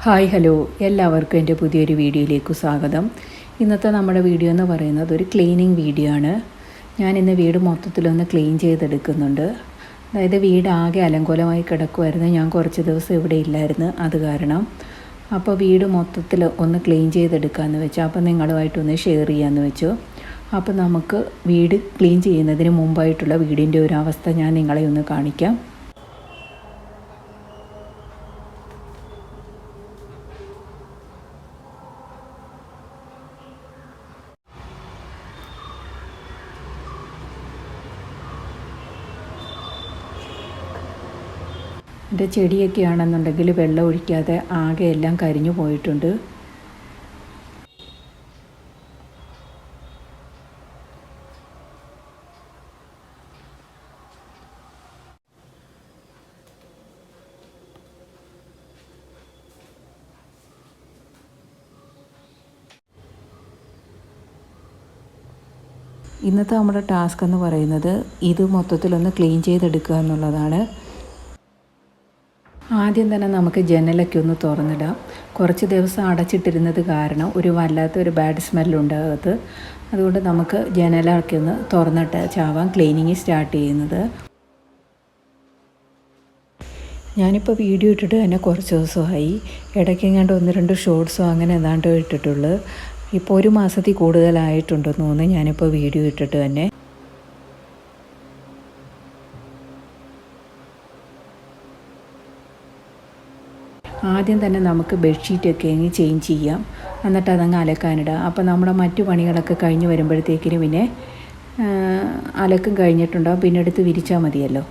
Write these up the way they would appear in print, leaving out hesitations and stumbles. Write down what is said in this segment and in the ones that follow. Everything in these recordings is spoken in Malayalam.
ഹായ് ഹലോ, എല്ലാവർക്കും എൻ്റെ പുതിയൊരു വീഡിയോയിലേക്ക് സ്വാഗതം. ഇന്നത്തെ നമ്മുടെ വീഡിയോ എന്ന് പറയുന്നത് ഒരു ക്ലീനിങ് വീഡിയോ ആണ്. ഞാനിന്ന് വീട് മൊത്തത്തിലൊന്ന് ക്ലീൻ ചെയ്തെടുക്കുന്നുണ്ട്. അതായത് വീട് ആകെ അലങ്കോലമായി കിടക്കുമായിരുന്നു. ഞാൻ കുറച്ച് ദിവസം ഇവിടെ ഇല്ലായിരുന്നു, അത് കാരണം. അപ്പോൾ വീട് മൊത്തത്തിൽ ഒന്ന് ക്ലീൻ ചെയ്തെടുക്കാമെന്ന് വെച്ചു. അപ്പോൾ നിങ്ങളുമായിട്ടൊന്ന് ഷെയർ ചെയ്യാമെന്ന് വെച്ചു. അപ്പോൾ നമുക്ക് വീട് ക്ലീൻ ചെയ്യുന്നതിന് മുമ്പായിട്ടുള്ള വീടിൻ്റെ ഒരു അവസ്ഥ ഞാൻ നിങ്ങളെ ഒന്ന് കാണിക്കാം. എൻ്റെ ചെടിയൊക്കെ ആണെന്നുണ്ടെങ്കിൽ വെള്ളം ഒഴിക്കാതെ ആകെ എല്ലാം കരിഞ്ഞു പോയിട്ടുണ്ട്. ഇന്നത്തെ നമ്മുടെ ടാസ്ക് എന്ന് പറയുന്നത് ഇത് മൊത്തത്തിലൊന്ന് ക്ലീൻ ചെയ്തെടുക്കുക എന്നുള്ളതാണ്. ആദ്യം തന്നെ നമുക്ക് ജനലൊക്കെ ഒന്ന് തുറന്നിടാം. കുറച്ച് ദിവസം അടച്ചിട്ടിരുന്നത് കാരണം വല്ലാത്തൊരു ബാഡ് സ്മെല്ലുണ്ടാകത്ത്. അതുകൊണ്ട് നമുക്ക് ജനലൊക്കെ ഒന്ന് തുറന്നിട്ട് ചാവാം ക്ലീനിങ് സ്റ്റാർട്ട് ചെയ്യുന്നത്. ഞാനിപ്പോൾ വീഡിയോ ഇട്ടിട്ട് തന്നെ കുറച്ച് ദിവസമായി. ഇടയ്ക്കെങ്ങാണ്ട് 1-2 ഷോർട്സോ അങ്ങനെ ഏതാണ്ട് ഇട്ടിട്ടുള്ളൂ. ഇപ്പോൾ 1 മാസത്തിൽ കൂടുതലായിട്ടുണ്ടെന്ന് തോന്നുന്നു ഞാനിപ്പോൾ വീഡിയോ ഇട്ടിട്ട് തന്നെ. ആദ്യം തന്നെ നമുക്ക് ബെഡ്ഷീറ്റൊക്കെ അങ്ങ് ചേഞ്ച് ചെയ്യാം, എന്നിട്ട് അതങ്ങ് അലക്കാനിടുക. അപ്പോൾ നമ്മുടെ മറ്റു പണികളൊക്കെ കഴിഞ്ഞ് വരുമ്പോഴത്തേക്കിന് പിന്നെ അലക്കും കഴിഞ്ഞിട്ടുണ്ടാകും, പിന്നെ എടുത്ത് വിരിച്ചാൽ മതിയല്ലോ.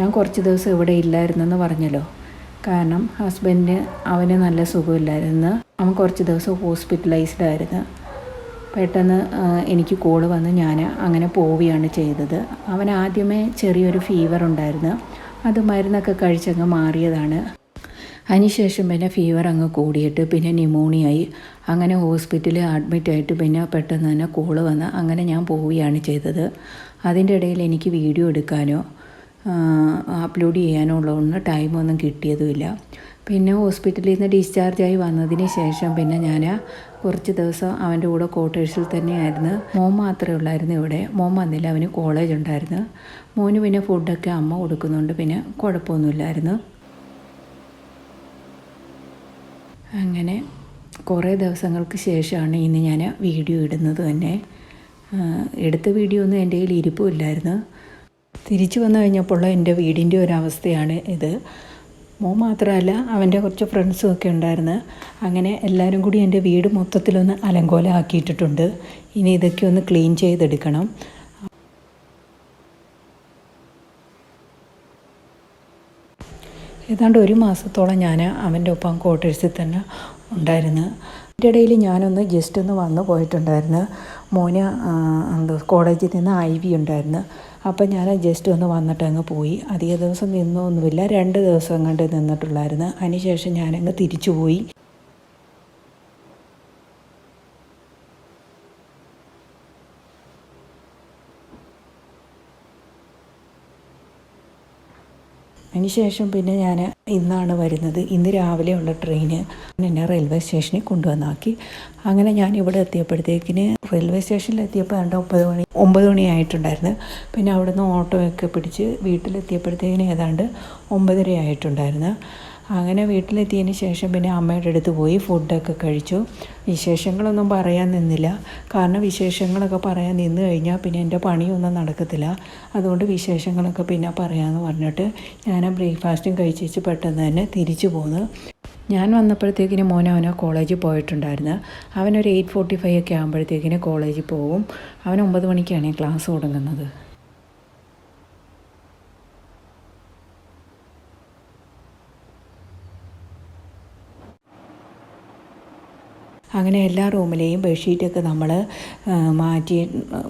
ഞാൻ കുറച്ച് ദിവസം ഇവിടെ ഇല്ലായിരുന്നെന്ന് പറഞ്ഞല്ലോ. കാരണം അവന് നല്ല സുഖമില്ലായിരുന്നു. അവൻ കുറച്ച് ദിവസം ഹോസ്പിറ്റലൈസ്ഡ് ആയിരുന്നു. പെട്ടെന്ന് എനിക്ക് കോള് വന്ന് ഞാൻ അങ്ങനെ പോവുകയാണ് ചെയ്തത്. അവൻ ആദ്യമേ ചെറിയൊരു ഫീവർ ഉണ്ടായിരുന്നു. അത് മരുന്നൊക്കെ കഴിച്ചങ്ങ് മാറിയതാണ്. അതിനുശേഷം പിന്നെ ഫീവർ അങ്ങ് കൂടിയിട്ട് പിന്നെ ന്യൂമോണിയായി. അങ്ങനെ ഹോസ്പിറ്റലിൽ അഡ്മിറ്റായിട്ട് പിന്നെ പെട്ടെന്ന് തന്നെ കോള് വന്ന് അങ്ങനെ ഞാൻ പോവുകയാണ് ചെയ്തത്. അതിൻ്റെ ഇടയിൽ എനിക്ക് വീഡിയോ എടുക്കാനോ അപ്ലോഡ് ചെയ്യാനുള്ളതൊന്നും ടൈമൊന്നും കിട്ടിയതുമില്ല. പിന്നെ ഹോസ്പിറ്റലിൽ നിന്ന് ഡിസ്ചാർജായി വന്നതിന് ശേഷം പിന്നെ ഞാൻ കുറച്ച് ദിവസം അവൻ്റെ കൂടെ ക്വാർട്ടേഴ്സിൽ തന്നെയായിരുന്നു. മോൻ മാത്രമേ ഉള്ളായിരുന്നു ഇവിടെ. മോൻ വന്നില്ല, അവന് കോളേജ് ഉണ്ടായിരുന്നു. മോന് പിന്നെ ഫുഡൊക്കെ അമ്മ കൊടുക്കുന്നുണ്ട്, പിന്നെ കുഴപ്പമൊന്നുമില്ലായിരുന്നു. അങ്ങനെ കുറേ ദിവസങ്ങൾക്ക് ശേഷമാണ് ഇന്ന് ഞാൻ വീഡിയോ ഇടുന്നത് തന്നെ. എടുത്ത വീഡിയോ ഒന്നും എൻ്റെ കയ്യിൽ ഇരിപ്പുമില്ലായിരുന്നു. തിരിച്ചു വന്നു കഴിഞ്ഞപ്പോൾ എൻ്റെ വീടിൻ്റെ ഒരവസ്ഥയാണ് ഇത്. മോൻ മാത്രമല്ല, അവൻ്റെ കുറച്ച് ഫ്രണ്ട്സും ഒക്കെ ഉണ്ടായിരുന്നു. അങ്ങനെ എല്ലാവരും കൂടി എൻ്റെ വീട് മൊത്തത്തിലൊന്ന് അലങ്കോലമാക്കിയിട്ടിട്ടുണ്ട്. ഇനി ഇതൊക്കെ ഒന്ന് ക്ലീൻ ചെയ്തെടുക്കണം. ഏതാണ്ട് 1 മാസത്തോളം ഞാൻ അവൻ്റെ ഒപ്പം ക്വാർട്ടേഴ്സിൽ തന്നെ ഉണ്ടായിരുന്നു. അതിൻ്റെ ഇടയിൽ ഞാനൊന്ന് ജസ്റ്റ് ഒന്ന് വന്നു പോയിട്ടുണ്ടായിരുന്നു. മോന് കോളേജിൽ നിന്ന് IV ഉണ്ടായിരുന്നു. അപ്പം ഞാൻ ജസ്റ്റ് ഒന്ന് വന്നിട്ട് അങ്ങ് പോയി. അധിക ദിവസം നിന്നൊന്നുമില്ല, 2 ദിവസം കണ്ട് നിന്നിട്ടുള്ളായിരുന്നു. അതിനുശേഷം ഞാനങ്ങ് തിരിച്ചു പോയി. അതിനുശേഷം പിന്നെ ഞാൻ ഇന്നാണ് വരുന്നത്. ഇന്ന് രാവിലെയുള്ള ട്രെയിന് എന്നെ റെയിൽവേ സ്റ്റേഷനിൽ കൊണ്ടുവന്നാക്കി. അങ്ങനെ ഞാൻ ഇവിടെ എത്തിയപ്പോഴത്തേക്കിന് റെയിൽവേ സ്റ്റേഷനിൽ എത്തിയപ്പോൾ 9 മണി ആയിട്ടുണ്ടായിരുന്നു. പിന്നെ അവിടുന്ന് ഓട്ടോയൊക്കെ പിടിച്ച് വീട്ടിലെത്തിയപ്പോഴത്തേക്കിന് ഏതാണ്ട് 9:30 ആയിട്ടുണ്ടായിരുന്നു. അങ്ങനെ വീട്ടിലെത്തിയതിന് ശേഷം പിന്നെ അമ്മയുടെ അടുത്ത് പോയി ഫുഡൊക്കെ കഴിച്ചു. വിശേഷങ്ങളൊന്നും പറയാൻ നിന്നില്ല. കാരണം വിശേഷങ്ങളൊക്കെ പറയാൻ നിന്ന് കഴിഞ്ഞാൽ പിന്നെ എൻ്റെ പണിയൊന്നും നടക്കത്തില്ല. അതുകൊണ്ട് വിശേഷങ്ങളൊക്കെ പിന്നെ പറയാമെന്ന് പറഞ്ഞിട്ട് ഞാൻ ബ്രേക്ക്ഫാസ്റ്റും കഴിച്ച് പെട്ടെന്ന് തന്നെ തിരിച്ചു പോന്നു. ഞാൻ വന്നപ്പോഴത്തേക്കിന് അവനെ കോളേജിൽ പോയിട്ടുണ്ടായിരുന്നു. അവനൊരു 8:45 ഒക്കെ ആകുമ്പോഴത്തേക്കിന് കോളേജിൽ പോകും. അവൻ 9 മണിക്കാണ് ക്ലാസ് തുടങ്ങുന്നത്. അങ്ങനെ എല്ലാ റൂമിലെയും ബെഡ്ഷീറ്റൊക്കെ നമ്മൾ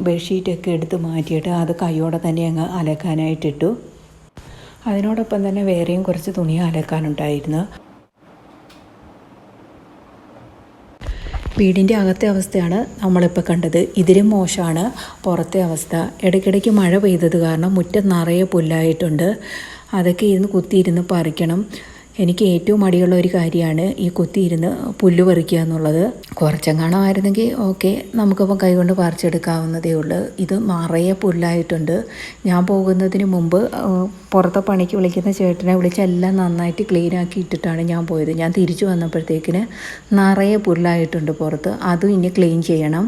ബെഡ്ഷീറ്റൊക്കെ എടുത്ത് മാറ്റിയിട്ട് അത് കൈയോടെ തന്നെ അങ്ങ് അലക്കാനായിട്ടിട്ടു. അതിനോടൊപ്പം തന്നെ വേറെയും കുറച്ച് തുണി അലക്കാനുണ്ടായിരുന്നു. വീടിൻ്റെ അകത്തെ അവസ്ഥയാണ് നമ്മളിപ്പോൾ കണ്ടത്. ഇതിലും മോശമാണ് പുറത്തെ അവസ്ഥ. ഇടയ്ക്കിടയ്ക്ക് മഴ പെയ്തത് കാരണം മുറ്റം നിറയെ പുല്ലായിട്ടുണ്ട്. അതൊക്കെ ഇരുന്ന് കുത്തിയിരുന്ന് പറിക്കണം. എനിക്ക് ഏറ്റവും മടിയുള്ള ഒരു കാര്യമാണ് ഈ കുത്തിയിരുന്ന് പുല്ല് പറിക്കുക എന്നുള്ളത്. കുറച്ചെങ്ങാണമായിരുന്നെങ്കിൽ ഓക്കെ, നമുക്കിപ്പം കൈകൊണ്ട് പറിച്ചെടുക്കാവുന്നതേ ഉള്ളൂ. ഇത് നിറയെ പുല്ലായിട്ടുണ്ട്. ഞാൻ പോകുന്നതിന് മുമ്പ് പുറത്തെ പണിക്ക് വിളിക്കുന്ന ചേട്ടനെ വിളിച്ച് എല്ലാം നന്നായിട്ട് ക്ലീനാക്കി ഇട്ടിട്ടാണ് ഞാൻ പോയത്. ഞാൻ തിരിച്ചു വന്നപ്പോഴത്തേക്കിന് നിറയെ പുല്ലായിട്ടുണ്ട് പുറത്ത്. അതും ഇനി ക്ലീൻ ചെയ്യണം.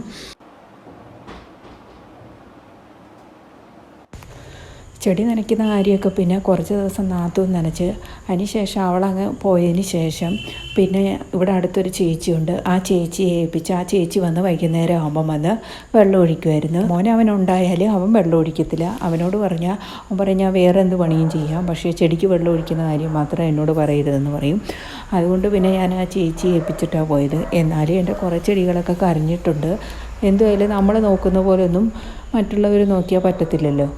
ചെടി നനയ്ക്കുന്ന കാര്യമൊക്കെ പിന്നെ കുറച്ച് ദിവസം നാത്തൂൻ നനച്ച്, അതിന് ശേഷം അവളങ്ങ് പോയതിന് ശേഷം പിന്നെ ഇവിടെ അടുത്തൊരു ചേച്ചിയുണ്ട്. ആ ചേച്ചിയെ ഏൽപ്പിച്ച് ആ ചേച്ചി വന്ന് വൈകുന്നേരം ആകുമ്പം വന്ന് വെള്ളം ഒഴിക്കുമായിരുന്നു. അവനുണ്ടായാൽ അവൻ വെള്ളം ഒഴിക്കത്തില്ല. അവനോട് പറഞ്ഞാൽ അവൻ പറഞ്ഞാൽ വേറെ എന്ത് പണിയും ചെയ്യാം, പക്ഷേ ചെടിക്ക് വെള്ളം ഒഴിക്കുന്ന കാര്യം മാത്രം എന്നോട് പറയരുതെന്ന് പറയും. അതുകൊണ്ട് പിന്നെ ഞാൻ ആ ചേച്ചിയെ ഏൽപ്പിച്ചിട്ടാണ് പോയത്. എന്നാലും എൻ്റെ കുറേ ചെടികളൊക്കെ കരഞ്ഞിട്ടുണ്ട്. എന്തുമായാലും നമ്മൾ നോക്കുന്ന പോലെയൊന്നും മറ്റുള്ളവർ നോക്കിയാൽ പറ്റത്തില്ലല്ലോ.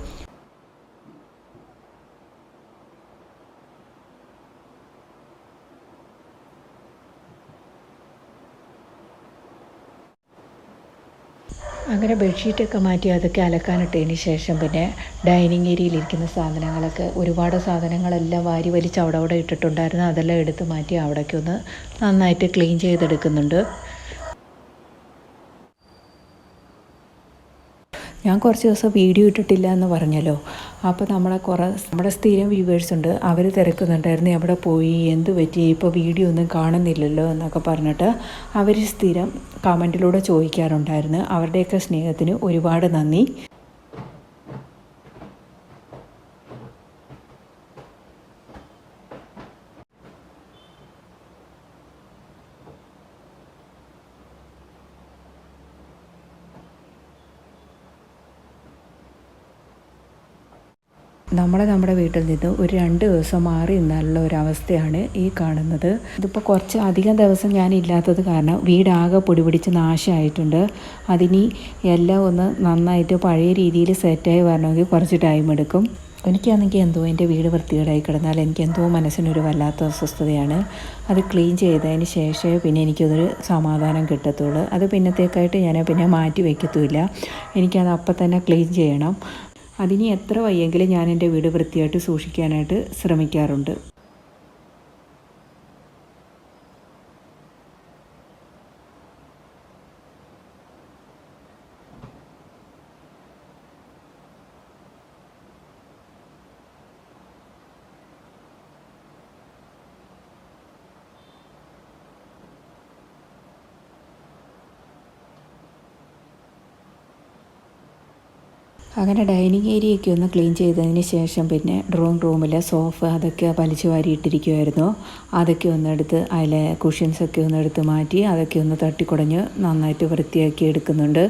അങ്ങനെ ബെഡ്ഷീറ്റൊക്കെ മാറ്റി അതൊക്കെ അലക്കാനിട്ടതിന് ശേഷം പിന്നെ ഡൈനിങ് ഏരിയയിലിരിക്കുന്ന സാധനങ്ങളൊക്കെ, ഒരുപാട് സാധനങ്ങളെല്ലാം വാരി വലിച്ച് അവിടെ ഇട്ടിട്ടുണ്ടായിരുന്നു. അതെല്ലാം എടുത്ത് മാറ്റി അവിടേക്ക് ഒന്ന് നന്നായിട്ട് ക്ലീൻ ചെയ്തെടുക്കുന്നുണ്ട്. ഞാൻ കുറച്ച് ദിവസം വീഡിയോ ഇട്ടിട്ടില്ല എന്ന് പറഞ്ഞല്ലോ. അപ്പോൾ നമ്മുടെ സ്ഥിരം വ്യൂവേഴ്സ് ഉണ്ട്, അവർ തിരക്കുന്നുണ്ടായിരുന്നു എവിടെ പോയി, എന്ത് പറ്റി, ഇപ്പോൾ വീഡിയോ ഒന്നും കാണുന്നില്ലല്ലോ എന്നൊക്കെ പറഞ്ഞിട്ട് അവർ സ്ഥിരം കമൻറ്റിലൂടെ ചോദിക്കാറുണ്ടായിരുന്നു. അവരുടെയൊക്കെ സ്നേഹത്തിന് ഒരുപാട് നന്ദി. നമ്മുടെ വീട്ടിൽ നിന്ന് ഒരു 2 ദിവസം മാറി നിന്നുള്ള ഒരവസ്ഥയാണ് ഈ കാണുന്നത്. ഇതിപ്പോൾ കുറച്ച് അധികം ദിവസം ഞാൻ ഇല്ലാത്തത് കാരണം വീടാകെ പൊടി പിടിച്ച് നാശമായിട്ടുണ്ട്. അതിനി എല്ലാം ഒന്ന് നന്നായിട്ട് പഴയ രീതിയിൽ സെറ്റായി വരണമെങ്കിൽ കുറച്ച് ടൈം എടുക്കും. എനിക്കാണെങ്കിൽ എന്തോ എൻ്റെ വീട് വൃത്തികേടായി കിടന്നാൽ എനിക്കെന്തോ മനസ്സിനൊരു വല്ലാത്ത അസ്വസ്ഥതയാണ്. അത് ക്ലീൻ ചെയ്തതിന് ശേഷമേ പിന്നെ എനിക്കതൊരു സമാധാനം കിട്ടത്തുള്ളൂ. അത് പിന്നത്തേക്കായിട്ട് ഞാൻ പിന്നെ മാറ്റി വയ്ക്കത്തുമില്ല. എനിക്കത് അപ്പം തന്നെ ക്ലീൻ ചെയ്യണം. അതിനി എത്ര വയ്യെങ്കിലും ഞാൻ എൻ്റെ വീട് വൃത്തിയായിട്ട് സൂക്ഷിക്കാനായിട്ട് ശ്രമിക്കാറുണ്ട്. അങ്ങനെ ഡൈനിങ് ഏരിയയൊക്കെ ഒന്ന് ക്ലീൻ ചെയ്തതിന് ശേഷം പിന്നെ ഡ്രോയിങ് റൂമിലെ സോഫ അതൊക്കെ വലിച്ചു വാരിയിട്ടിരിക്കുമായിരുന്നു. അതൊക്കെ ഒന്നെടുത്ത് അതിലെ കുഷ്യൻസൊക്കെ ഒന്നെടുത്ത് മാറ്റി അതൊക്കെ ഒന്ന് തട്ടിക്കുടഞ്ഞ് നന്നായിട്ട് വൃത്തിയാക്കി എടുക്കുന്നുണ്ട്.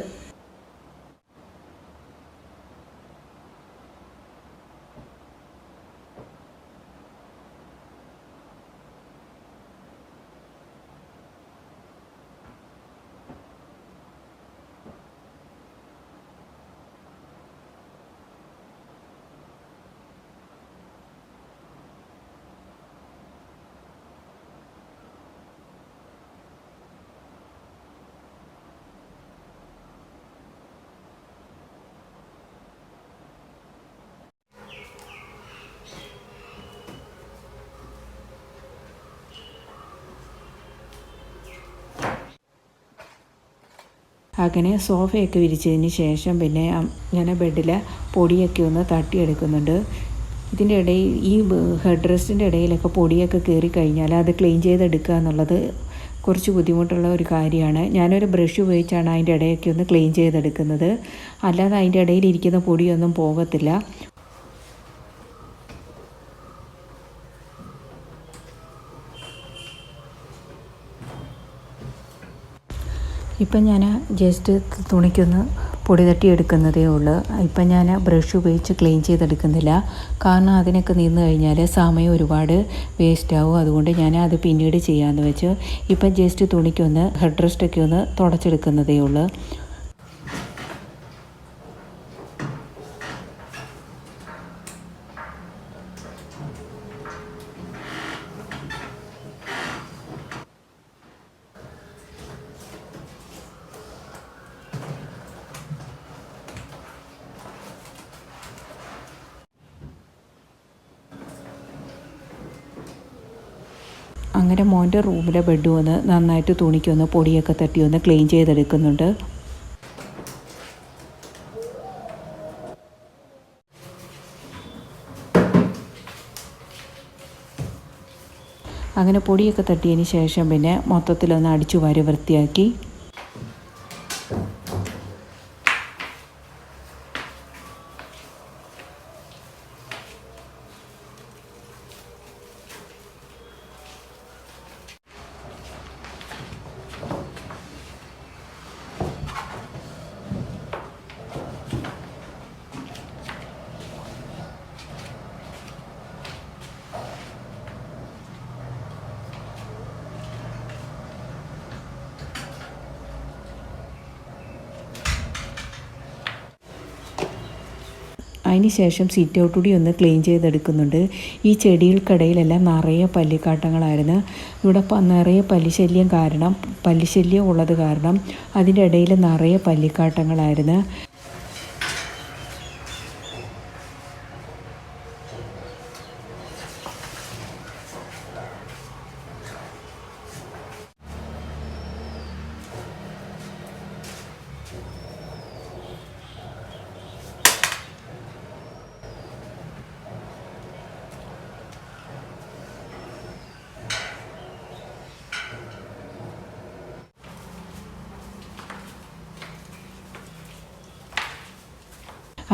അങ്ങനെ സോഫയൊക്കെ വിരിച്ചതിന് ശേഷം പിന്നെ ഞാൻ ബെഡിലെ പൊടിയൊക്കെ ഒന്ന് തട്ടിയെടുക്കുന്നുണ്ട്. ഇതിൻ്റെ ഇടയിൽ ഈ ഹെഡ് റെസ്റ്റിൻ്റെ ഇടയിലൊക്കെ പൊടിയൊക്കെ കയറി കഴിഞ്ഞാൽ അത് ക്ലീൻ ചെയ്തെടുക്കുക എന്നുള്ളത് കുറച്ച് ബുദ്ധിമുട്ടുള്ള ഒരു കാര്യമാണ്. ഞാനൊരു ബ്രഷ് ഉപയോഗിച്ചാണ് അതിൻ്റെ ഇടയൊക്കെ ഒന്ന് ക്ലീൻ ചെയ്തെടുക്കുന്നത്. അല്ലാതെ അതിൻ്റെ ഇടയിലിരിക്കുന്ന പൊടിയൊന്നും പോകത്തില്ല. ഇപ്പം ഞാൻ ജസ്റ്റ് തുണിക്കൊന്ന് പൊടി തട്ടിയെടുക്കുന്നതേ ഉള്ളൂ. ഇപ്പം ഞാൻ ബ്രഷ് ഉപയോഗിച്ച് ക്ലീൻ ചെയ്തെടുക്കുന്നില്ല. കാരണം അതിനൊക്കെ നിന്ന് കഴിഞ്ഞാൽ സമയം ഒരുപാട് വേസ്റ്റാവും. അതുകൊണ്ട് ഞാൻ അത് പിന്നീട് ചെയ്യാമെന്ന് വെച്ച് ഇപ്പം ജസ്റ്റ് തുണിക്കൊന്ന് ഹെഡ് റെസ്റ്റൊക്കെ ഒന്ന് തുടച്ചെടുക്കുന്നതേ ഉള്ളൂ. അങ്ങനെ മോൻ്റെ റൂമിലെ ബെഡ് വന്ന് നന്നായിട്ട് തുണിക്കൊന്ന് പൊടിയൊക്കെ തട്ടി ഒന്ന് ക്ലീൻ ചെയ്തെടുക്കുന്നുണ്ട്. അങ്ങനെ പൊടിയൊക്കെ തട്ടിയതിന് ശേഷം പിന്നെ മൊത്തത്തിലൊന്ന് അടിച്ചു വാരി വൃത്തിയാക്കി. അതിന് ശേഷം സിറ്റ് ഔട്ട് കൂടി ഒന്ന് ക്ലീൻ ചെയ്തെടുക്കുന്നുണ്ട്. ഈ ചെടികൾക്കിടയിലെല്ലാം നിറയെ പല്ലിക്കാട്ടങ്ങളായിരുന്നു. ഇവിടെ നിറയെ പല്ലിശല്യം ഉള്ളത് കാരണം അതിൻ്റെ ഇടയിൽ നിറയെ പല്ലിക്കാട്ടങ്ങളായിരുന്നു.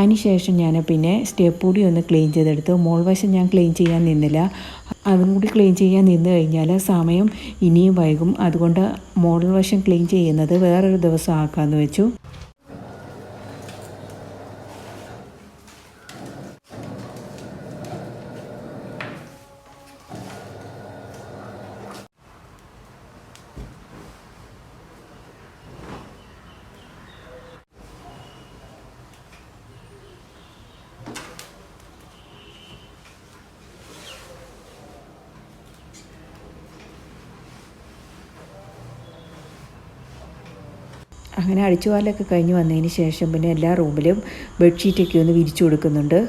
അതിനുശേഷം ഞാൻ പിന്നെ സ്റ്റെപ്പ് കൂടി ഒന്ന് ക്ലീൻ ചെയ്തെടുത്തു. മോൾ വശം ഞാൻ ക്ലീൻ ചെയ്യാൻ നിന്നില്ല. അതും കൂടി ക്ലീൻ ചെയ്യാൻ നിന്ന് കഴിഞ്ഞാൽ സമയം ഇനിയും വൈകും. അതുകൊണ്ട് മോൾ വശം ക്ലീൻ ചെയ്യുന്നത് വേറൊരു ദിവസം ആക്കാമെന്ന് വെച്ചു. അങ്ങനെ അടിച്ചുവാലൊക്കെ കഴിഞ്ഞ് വന്നതിന് ശേഷം പിന്നെ എല്ലാ റൂമിലും ബെഡ്ഷീറ്റൊക്കെ ഒന്ന് വിരിച്ചു കൊടുക്കുന്നുണ്ട്.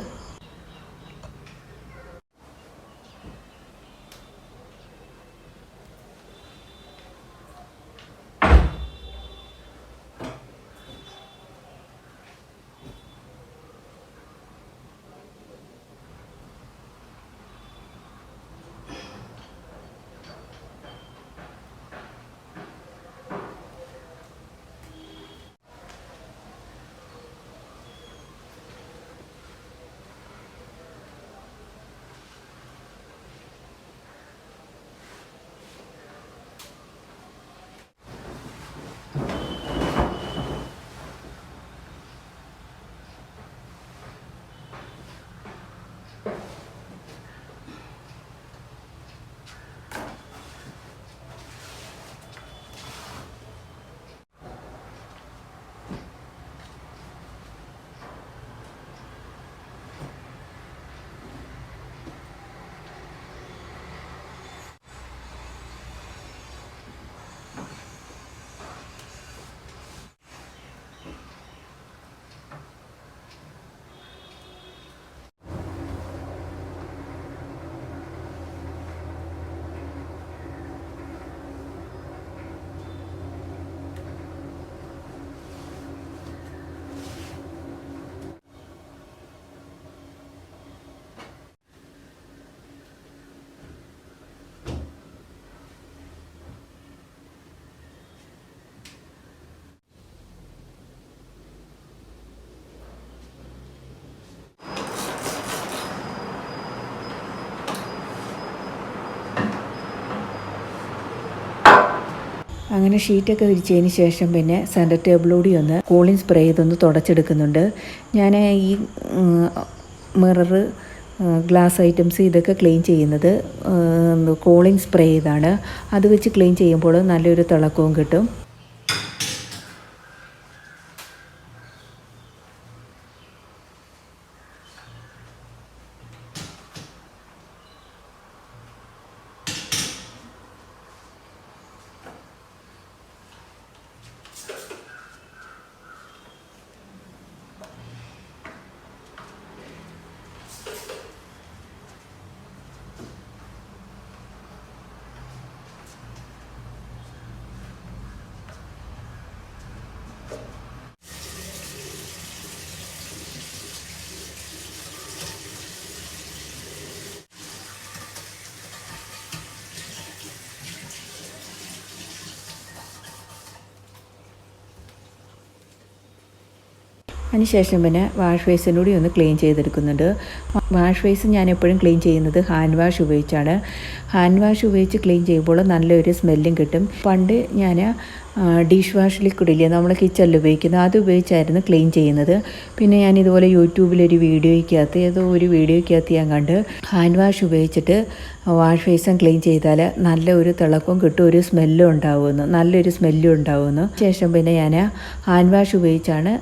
അങ്ങനെ ഷീറ്റൊക്കെ വിരിച്ചതിന് ശേഷം പിന്നെ സെൻറ്റർ ടേബിളോടി ഒന്ന് കൂളിംഗ് സ്പ്രേ ചെയ്തൊന്ന് തുടച്ചെടുക്കുന്നുണ്ട്. ഞാൻ ഈ മിററ് ഗ്ലാസ് ഐറ്റംസ് ഇതൊക്കെ ക്ലീൻ ചെയ്യുന്നത് കൂളിംഗ് സ്പ്രേ ചെയ്താണ്. അത് വെച്ച് ക്ലീൻ ചെയ്യുമ്പോൾ നല്ലൊരു തിളക്കവും കിട്ടും. അതിനുശേഷം പിന്നെ വാഷ് ബേസിൻ്റെ കൂടി ഒന്ന് ക്ലീൻ ചെയ്തെടുക്കുന്നുണ്ട്. വാഷ് ബേസ് ഞാൻ എപ്പോഴും ക്ലീൻ ചെയ്യുന്നത് ഹാൻഡ് വാഷ് ഉപയോഗിച്ചാണ്. ഹാൻഡ് വാഷ് ഉപയോഗിച്ച് ക്ലീൻ ചെയ്യുമ്പോൾ നല്ലൊരു സ്മെല്ലും കിട്ടും. പണ്ട് ഞാൻ ഡിഷ് വാഷ് ലിക്വിഡില്ലേ നമ്മൾ കിച്ചണിൽ ഉപയോഗിക്കുന്നത്, അത് ഉപയോഗിച്ചായിരുന്നു ക്ലീൻ ചെയ്യുന്നത്. പിന്നെ ഞാൻ ഇതുപോലെ യൂട്യൂബിലൊരു വീഡിയോയ്ക്കകത്ത് ഞാൻ കണ്ട് ഹാൻഡ് വാഷ് ഉപയോഗിച്ചിട്ട് വാഷ് ബേസും ക്ലീൻ ചെയ്താൽ നല്ലൊരു തിളക്കവും കിട്ടും, നല്ലൊരു സ്മെല്ലും ഉണ്ടാവുമെന്ന്. ശേഷം പിന്നെ ഞാൻ ഹാൻഡ് വാഷ് ഉപയോഗിച്ചാണ്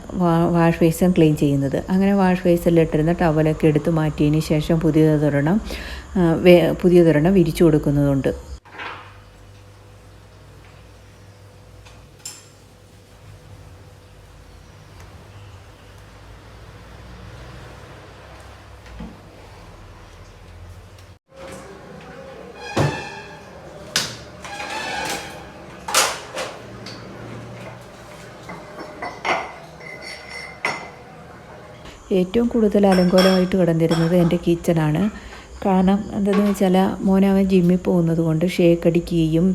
വാഷ് ബേസും ക്ലീൻ ചെയ്യുന്നത്. അങ്ങനെ വാഷ് ബേസിലിട്ടിരുന്ന ടവലൊക്കെ എടുത്ത് മാറ്റിയതിന് ശേഷം പുതിയതൊരെണ്ണം വിരിച്ചു കൊടുക്കുന്നതുണ്ട്. ഏറ്റവും കൂടുതൽ അലങ്കോലമായിട്ട് കിടന്നിരുന്നത് എൻ്റെ കിച്ചണാണ്. കാരണം എന്താണെന്ന് വെച്ചാൽ മോനവൻ ജിമ്മിൽ പോകുന്നത് കൊണ്ട് ഷേക്ക് അടിക്കുകയും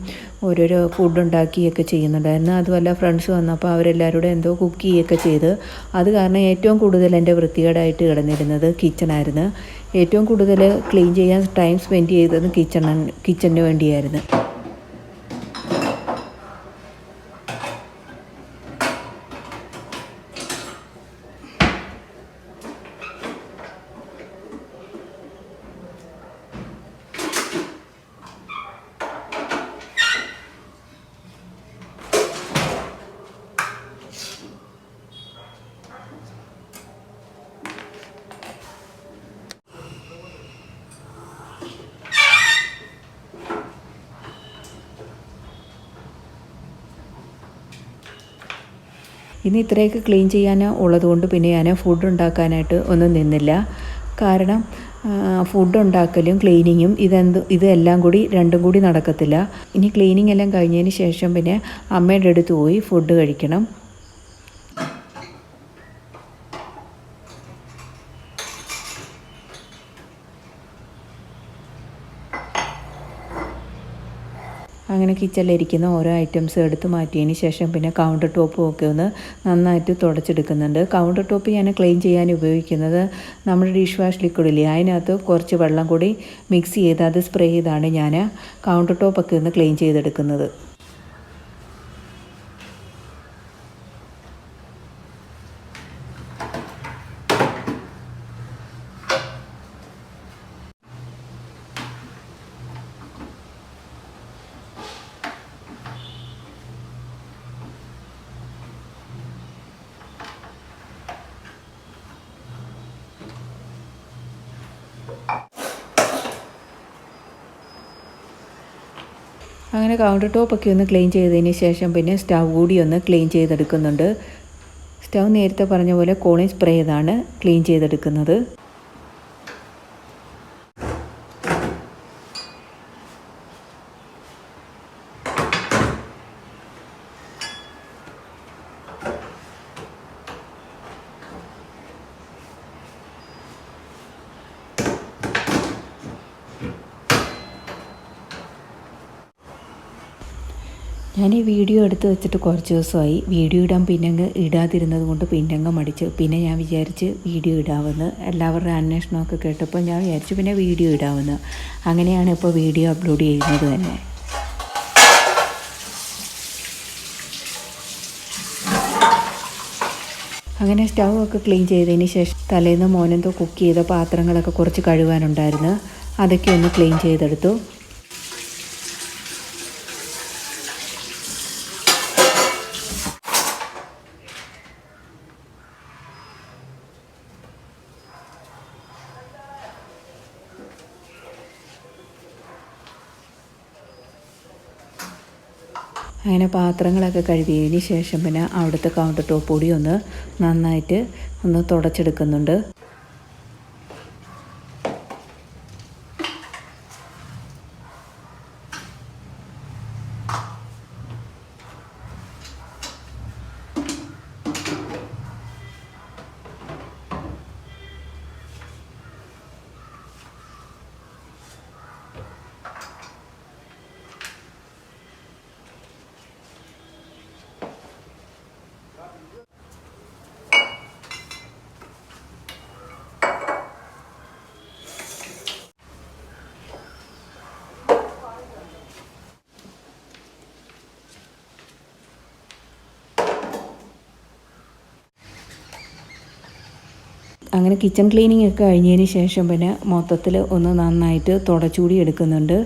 ഓരോരോ ഫുഡ് ഉണ്ടാക്കുകയൊക്കെ ചെയ്യുന്നുണ്ടായിരുന്നു. അതുമല്ല ഫ്രണ്ട്സ് വന്നപ്പോൾ അവരെല്ലാവരും കൂടെ എന്തോ കുക്ക് ചെയ്യുകയൊക്കെ ചെയ്ത്, അത് കാരണം ഏറ്റവും കൂടുതൽ എൻ്റെ വൃത്തികേടായിട്ട് കിടന്നിരുന്നത് കിച്ചണായിരുന്നു. ഏറ്റവും കൂടുതൽ ക്ലീൻ ചെയ്യാൻ ടൈം സ്പെൻഡ് ചെയ്തത് കിച്ചണിന് വേണ്ടിയായിരുന്നു. ഇനി ഇത്രയൊക്കെ ക്ലീൻ ചെയ്യാൻ ഉള്ളതുകൊണ്ട് പിന്നെ ഞാൻ ഫുഡ് ഉണ്ടാക്കാനായിട്ട് ഒന്നും നിന്നില്ല. കാരണം ഫുഡ് ഉണ്ടാക്കലും ക്ലീനിങ്ങും ഇതെല്ലാം കൂടി രണ്ടും കൂടി നടക്കത്തില്ല. ഇനി ക്ലീനിങ് എല്ലാം കഴിഞ്ഞതിന് ശേഷം പിന്നെ അമ്മയുടെ അടുത്ത് പോയി ഫുഡ് കഴിക്കണം. അങ്ങനെ കിച്ചണിലിരിക്കുന്ന ഓരോ ഐറ്റംസ് എടുത്ത് മാറ്റിയതിന് ശേഷം പിന്നെ കൗണ്ടർ ടോപ്പും ഒക്കെ ഒന്ന് നന്നായിട്ട് തുടച്ചെടുക്കുന്നുണ്ട്. കൗണ്ടർ ടോപ്പ് ഞാൻ ക്ലീൻ ചെയ്യാൻ ഉപയോഗിക്കുന്നത് നമ്മുടെ ഡിഷ് വാഷ് ലിക്വിഡില്ലേ, അതിനകത്ത് കുറച്ച് വെള്ളം കൂടി മിക്സ് ചെയ്ത് അത് സ്പ്രേ ചെയ്താണ് ഞാൻ കൗണ്ടർ ടോപ്പൊക്കെ ഒന്ന് ക്ലീൻ ചെയ്തെടുക്കുന്നത്. അങ്ങനെ കൗണ്ടർ ടോപ്പൊക്കെ ഒന്ന് ക്ലീൻ ചെയ്തതിന് ശേഷം പിന്നെ സ്റ്റൗ കൂടി ഒന്ന് ക്ലീൻ ചെയ്തെടുക്കുന്നുണ്ട്. സ്റ്റൗ നേരത്തെ പറഞ്ഞ പോലെ കോളിൻ സ്പ്രേ ചെയ്താണ് ക്ലീൻ ചെയ്തെടുക്കുന്നത്. ഞാൻ ഈ വീഡിയോ എടുത്ത് വെച്ചിട്ട് കുറച്ച് ദിവസമായി. വീഡിയോ ഇടാൻ പിന്നങ്ങ് ഇടാതിരുന്നത് കൊണ്ട് പിന്നങ്ങ് മടിച്ച്. പിന്നെ ഞാൻ വിചാരിച്ച് വീഡിയോ ഇടാമെന്ന്. എല്ലാവരുടെ അന്വേഷണമൊക്കെ കേട്ടപ്പോൾ ഞാൻ വിചാരിച്ചു പിന്നെ വീഡിയോ ഇടാമെന്ന്. അങ്ങനെയാണ് ഇപ്പോൾ വീഡിയോ അപ്ലോഡ് ചെയ്യുന്നത് തന്നെ. അങ്ങനെ സ്റ്റൗ ഒക്കെ ക്ലീൻ ചെയ്തതിന് ശേഷം തലേന്ന് മോനെന്തോ കുക്ക് ചെയ്ത പാത്രങ്ങളൊക്കെ കുറച്ച് കഴുകാനുണ്ടായിരുന്നു. അതൊക്കെ ഒന്ന് ക്ലീൻ ചെയ്തെടുത്തു. അങ്ങനെ പാത്രങ്ങളൊക്കെ കഴുകിയതിന് ശേഷം പിന്നെ അവിടുത്തെ കൗണ്ടർ ടോപ്പ് കൂടി ഒന്ന് നന്നായിട്ട് തുടച്ചെടുക്കുന്നുണ്ട്. അങ്ങനെ കിച്ചൺ ക്ലീനിങ് ഒക്കെ കഴിഞ്ഞതിന് ശേഷം പിന്നെ മൊത്തത്തിൽ ഒന്ന് നന്നായിട്ട് തുടച്ചുകൂടി എടുക്കുന്നുണ്ട്.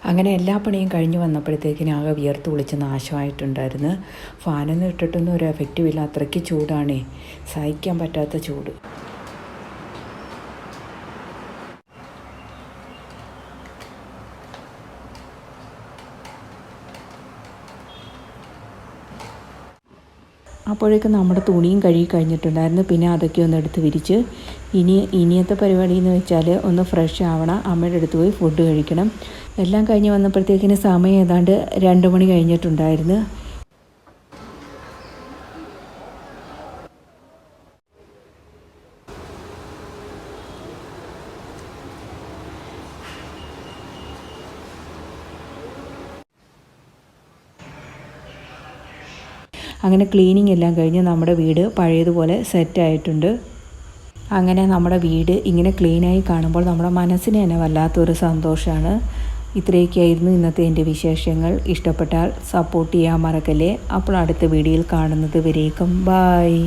അങ്ങനെ എല്ലാ പണിയും കഴിഞ്ഞ് വന്നപ്പോഴത്തേക്കിനും ആകെ വിയർത്ത് കുളിച്ച് നാശമായിട്ടുണ്ടായിരുന്നു. ഫാനൊന്നും ഇട്ടിട്ടൊന്നും ഒരു എഫക്റ്റും ഇല്ല, അത്രയ്ക്ക് ചൂടാണേ, സഹിക്കാൻ പറ്റാത്ത ചൂട്. അപ്പോഴേക്കും നമ്മുടെ തുണിയും കഴുകി കഴിഞ്ഞിട്ടുണ്ടായിരുന്നു. പിന്നെ അതൊക്കെ ഒന്ന് എടുത്ത് വിരിച്ച് ഇനിയത്തെ പരിപാടി എന്ന് വെച്ചാൽ ഒന്ന് ഫ്രഷ് ആവണം, അമ്മയുടെ അടുത്ത് പോയി ഫുഡ് കഴിക്കണം. എല്ലാം കഴിഞ്ഞ് വന്നപ്പോഴത്തേക്കിന് സമയം ഏതാണ്ട് 2 മണി കഴിഞ്ഞിട്ടുണ്ടായിരുന്നു. അങ്ങനെ ക്ലീനിങ് എല്ലാം കഴിഞ്ഞ് നമ്മുടെ വീട് പഴയതുപോലെ സെറ്റായിട്ടുണ്ട്. അങ്ങനെ നമ്മുടെ വീട് ഇങ്ങനെ ക്ലീനായി കാണുമ്പോൾ നമ്മുടെ മനസ്സിന് തന്നെ വല്ലാത്തൊരു സന്തോഷമാണ്. ഇത്രയൊക്കെയായിരുന്നു ഇന്നത്തെ എൻ്റെ വിശേഷങ്ങൾ. ഇഷ്ടപ്പെട്ടാൽ സപ്പോർട്ട് ചെയ്യാൻ മറക്കല്ലേ. അപ്പോൾ അടുത്ത വീഡിയോയിൽ കാണുന്നത് വരേക്കും ബായ്.